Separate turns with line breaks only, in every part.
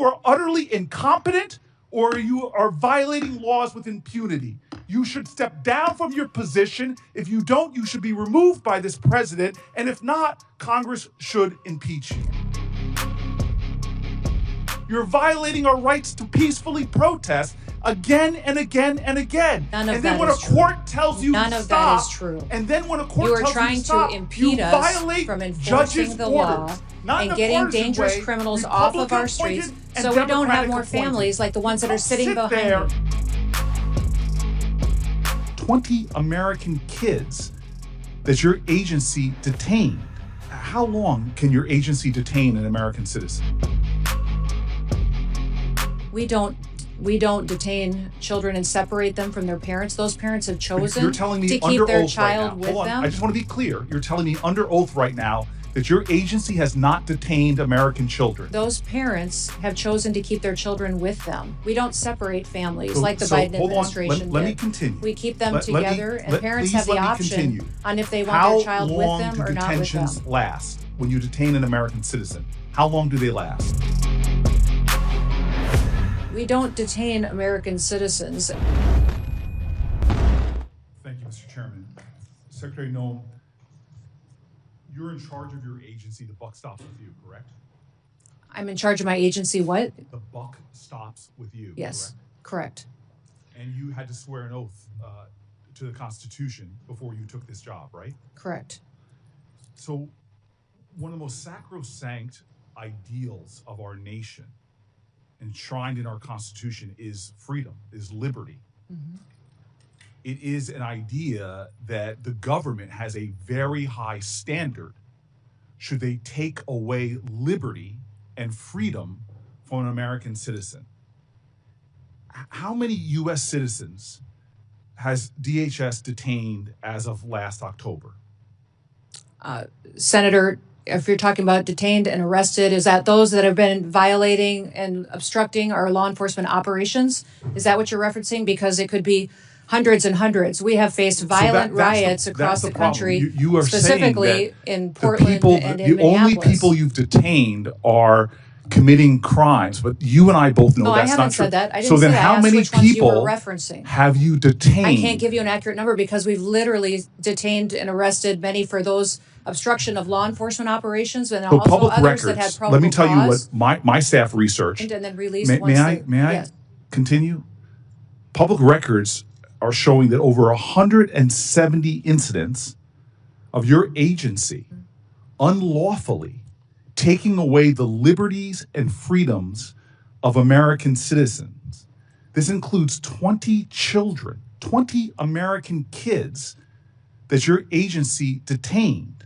are utterly incompetent or you are violating laws with impunity. You should step down from your position. If you don't, you should be removed by this president. And if not, Congress should impeach you. You're violating our rights to peacefully protest again and again and again.
None of
and then
that
when a
is true.
court tells you
None
to
of
stop,
that is true.
and then when a court
You are
tells
trying
you to stop,
to impede
you
us
violate
from enforcing
judges'
the
orders.
law
Not in
and
a
getting
partisan
dangerous
way,
criminals off of our
Republican
streets
appointed
so
and
we don't have
Democratic
more
appointed.
families like the ones that are
Don't
sitting
sit
behind
there.
me.
20 American kids that your agency detained. How long can your agency detain an American citizen?
We don't detain children and separate them from their parents. Those parents have chosen
You're telling me
to keep
under
their
oath
child
right now.
with
Hold on.
them.
I just want to be clear. You're telling me under oath right now that your agency has not detained American children.
Those parents have chosen to keep their children with them. We don't separate families
So-
like the
so
Biden
hold on.
administration
Let
did.
me continue.
We keep them
Let me-
together, and parents
please
have the
let me
option
continue.
on if they want
How
their child with
long
them
do
or not with them.
detentions last when you detain an American citizen? How long do they last?
We don't detain American citizens.
Thank you, Mr. Chairman. Secretary Noem, you're in charge of your agency. The buck stops with you, correct?
I'm in charge of my agency. What?
The buck stops with you,
Yes,
correct?
correct.
And you had to swear an oath to the Constitution before you took this job, right?
Correct.
So one of the most sacrosanct ideals of our nation, enshrined in our Constitution, is freedom, is liberty.
Mm-hmm.
It is an idea that the government has a very high standard should they take away liberty and freedom from an American citizen. How many U.S. citizens has DHS detained as of last October?
Senator, if you're talking about detained and arrested, is that those that have been violating and obstructing our law enforcement operations? Is that what you're referencing? Because it could be hundreds and hundreds. We have faced violent riots across the country,
You are
specifically
saying that
in Portland and in
the only
Minneapolis.
people you've detained are committing crimes, but you and I both know
No, I
that's
haven't
not true.
said that. I didn't
so
say
then
that. I
how
asked
many
which ones you were
people
referencing.
have you detained?
I can't give you an accurate number because we've literally detained and arrested many for those obstruction of law enforcement operations and
So
also
public
others
records,
that had probable
let me tell you
cause
what my staff researched.
and then released
May
once
I
yes.
continue? Public records are showing that over 170 incidents of your agency unlawfully taking away the liberties and freedoms of American citizens. This includes 20 children, 20 American kids that your agency detained.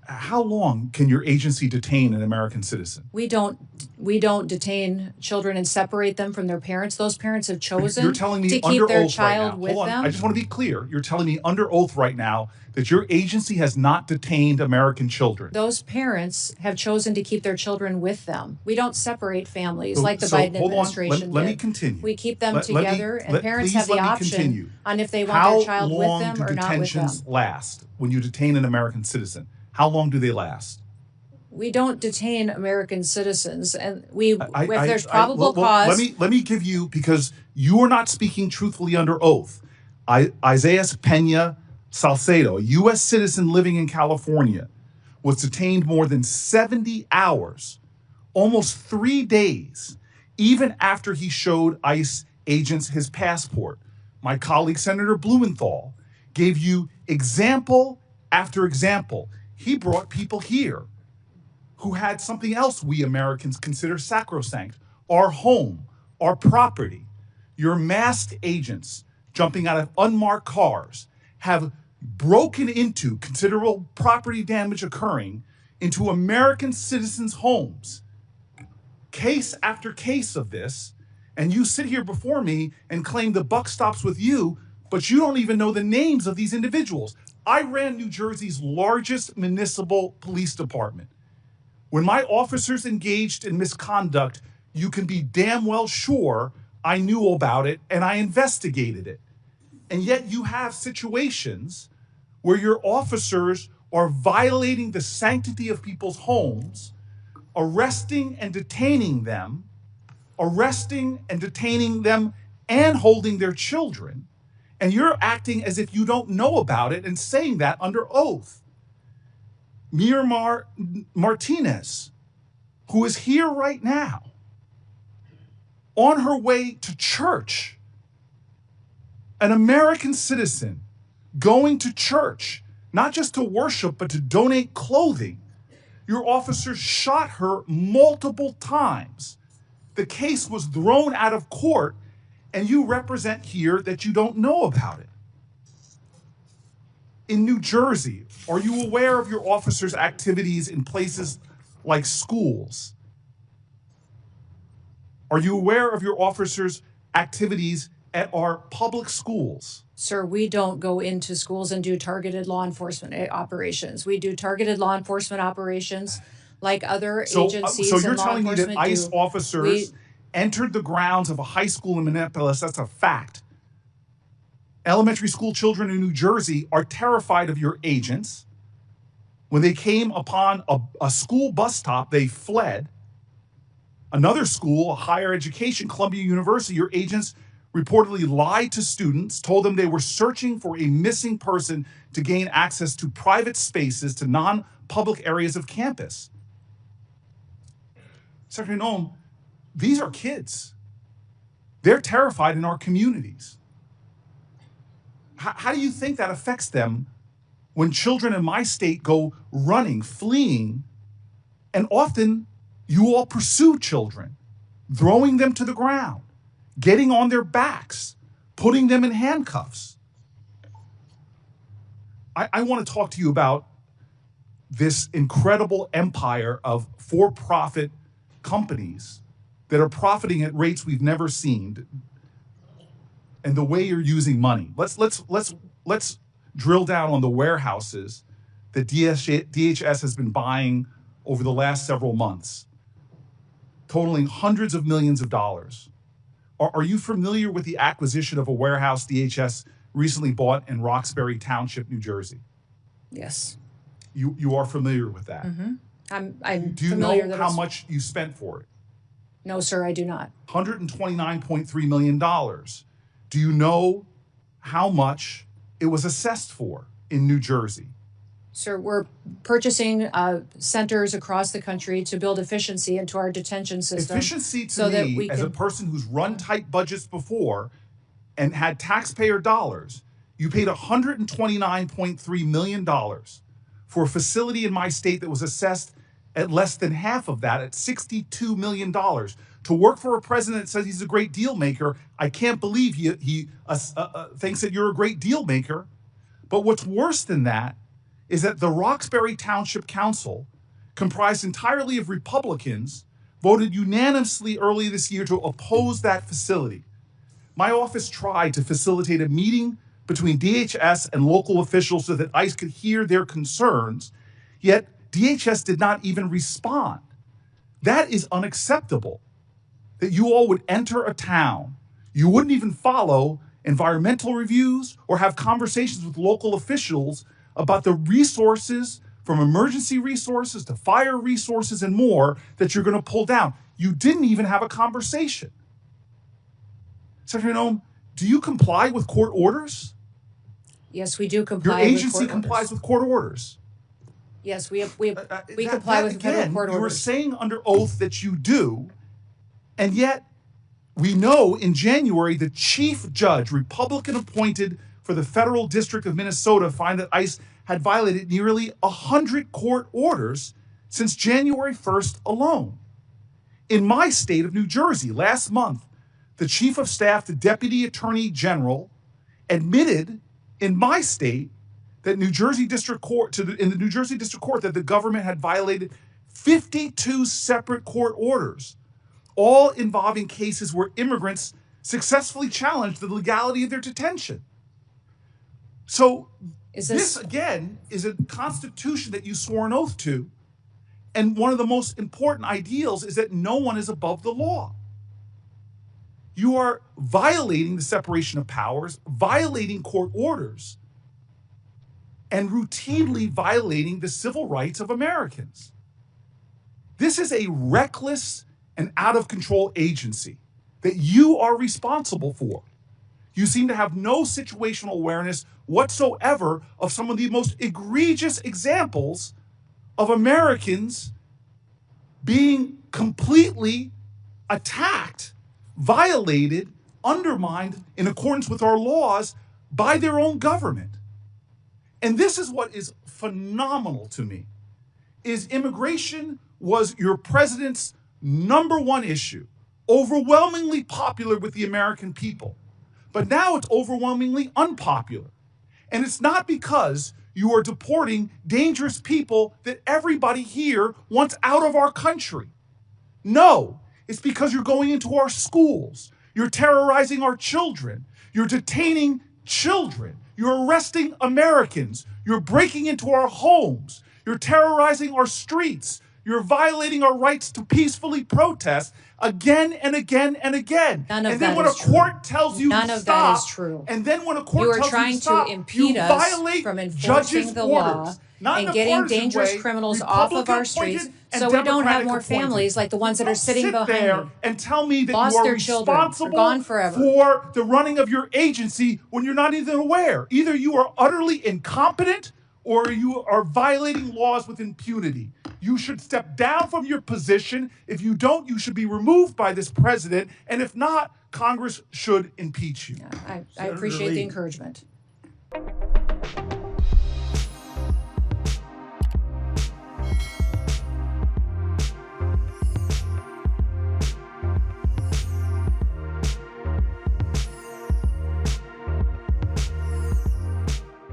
How long can your agency detain an American citizen?
We don't detain children and separate them from their parents. Those parents have chosen
You're telling me
to
under
keep their
oath
child
right now.
with
Hold on.
them.
I just want to be clear. You're telling me under oath right now that your agency has not detained American children.
Those parents have chosen to keep their children with them. We don't separate families
So-
like the
so
Biden
hold on.
administration
Let me
did.
continue.
We keep them
Let me-
together, and parents
please
have the
let me
option
continue.
on if they want their child with
How long
them
do
or not with them.
detentions last when you detain an American citizen? How long do they last?
We don't detain American citizens, and if there's
well,
probable cause.
Let me give you, because you are not speaking truthfully under oath. Isaiah Pena Salcedo, a U.S. citizen living in California, was detained more than 70 hours, almost 3 days, even after he showed ICE agents his passport. My colleague, Senator Blumenthal, gave you example after example. He brought people here who had something else we Americans consider sacrosanct: our home, our property. Your masked agents jumping out of unmarked cars have broken into, considerable property damage occurring, into American citizens' homes. Case after case of this, and you sit here before me and claim the buck stops with you, but you don't even know the names of these individuals. I ran New Jersey's largest municipal police department. When my officers engaged in misconduct, you can be damn well sure I knew about it and I investigated it. And yet you have situations where your officers are violating the sanctity of people's homes, arresting and detaining them, and holding their children, and you're acting as if you don't know about it and saying that under oath. Miramar Martinez, who is here right now, on her way to church, an American citizen going to church, not just to worship, but to donate clothing. Your officers shot her multiple times. The case was thrown out of court, and you represent here that you don't know about it. In New Jersey, are you aware of your officers' activities in places like schools? Are you aware of your officers' activities at our public schools?
Sir, we don't go into schools and do targeted law enforcement operations. We do targeted law enforcement operations like other agencies
So you're
and law
telling me that
enforcement
ICE officers entered the grounds of a high school in Minneapolis? That's a fact. Elementary school children in New Jersey are terrified of your agents. When they came upon a school bus stop, they fled. Another school, a higher education, Columbia University, your agents reportedly lied to students, told them they were searching for a missing person to gain access to private spaces, to non-public areas of campus. Secretary Noem, these are kids. They're terrified in our communities. How do you think that affects them when children in my state go running, fleeing, and often you all pursue children, throwing them to the ground, getting on their backs, putting them in handcuffs? I want to talk to you about this incredible empire of for-profit companies that are profiting at rates we've never seen, and the way you're using money. Let's drill down on the warehouses that DHS has been buying over the last several months, totaling hundreds of millions of dollars. Are you familiar with the acquisition of a warehouse DHS recently bought in Roxbury Township, New Jersey?
Yes.
You are familiar with that?
Mm-hmm. I'm
Do you
familiar
know how much you spent for it?
No, sir, I do not.
$129.3 million. Do you know how much it was assessed for in New Jersey?
Sir, we're purchasing centers across the country to build efficiency into our detention system.
Efficiency to me, as a person who's run tight budgets before and had taxpayer dollars, you paid $129.3 million for a facility in my state that was assessed at less than half of that, at $62 million. To work for a president that says he's a great deal maker, I can't believe he thinks that you're a great deal maker. But what's worse than that is that the Roxbury Township Council, comprised entirely of Republicans, voted unanimously early this year to oppose that facility. My office tried to facilitate a meeting between DHS and local officials so that ICE could hear their concerns, yet DHS did not even respond. That is unacceptable, that you all would enter a town. You wouldn't even follow environmental reviews or have conversations with local officials about the resources, from emergency resources to fire resources and more, that you're going to pull down. You didn't even have a conversation. Secretary Noem, do you comply with court orders?
Yes, we do comply.
Your agency complies with court orders.
Yes, we comply with federal court orders.
You were saying under oath that you do, and yet we know in January the chief judge, Republican appointed for the Federal District of Minnesota, found that ICE had violated nearly 100 court orders since January 1st alone. In my state of New Jersey, last month, the chief of staff to Deputy Attorney General admitted in my state that in the New Jersey District Court that the government had violated 52 separate court orders, all involving cases where immigrants successfully challenged the legality of their detention. So this again is a constitution that you swore an oath to, and one of the most important ideals is that no one is above the law. You are violating the separation of powers, violating court orders, and routinely violating the civil rights of Americans. This is a reckless and out of control agency that you are responsible for. You seem to have no situational awareness whatsoever of some of the most egregious examples of Americans being completely attacked, violated, undermined in accordance with our laws by their own government. And this is what is phenomenal to me, is immigration was your president's number one issue, overwhelmingly popular with the American people. But now it's overwhelmingly unpopular. And it's not because you are deporting dangerous people that everybody here wants out of our country. No, it's because you're going into our schools. You're terrorizing our children. You're detaining children. You're arresting Americans. You're breaking into our homes. You're terrorizing our streets. You're violating our rights to peacefully protest again and again and again.
None of
and then
that
when
is
a court tells you
None
to
of
stop,
that is true.
and then when a court
You are
tells you
trying
to stop,
to impede
you
us
violate
from enforcing
judges'
the
orders.
law
Not in
and
a
getting
partisan
dangerous
way,
criminals off of our streets
Republican-appointed and
so we don't have
Democratic
more
appointed.
families like the ones that are
Don't
sitting
sit
behind
there
me.
and tell me that
Lost
you are
their children, are
responsible
gone forever.
for the running of your agency when you're not even aware. Either you are utterly incompetent or you are violating laws with impunity. You should step down from your position. If you don't, you should be removed by this president. And if not, Congress should impeach you.
I appreciate the encouragement.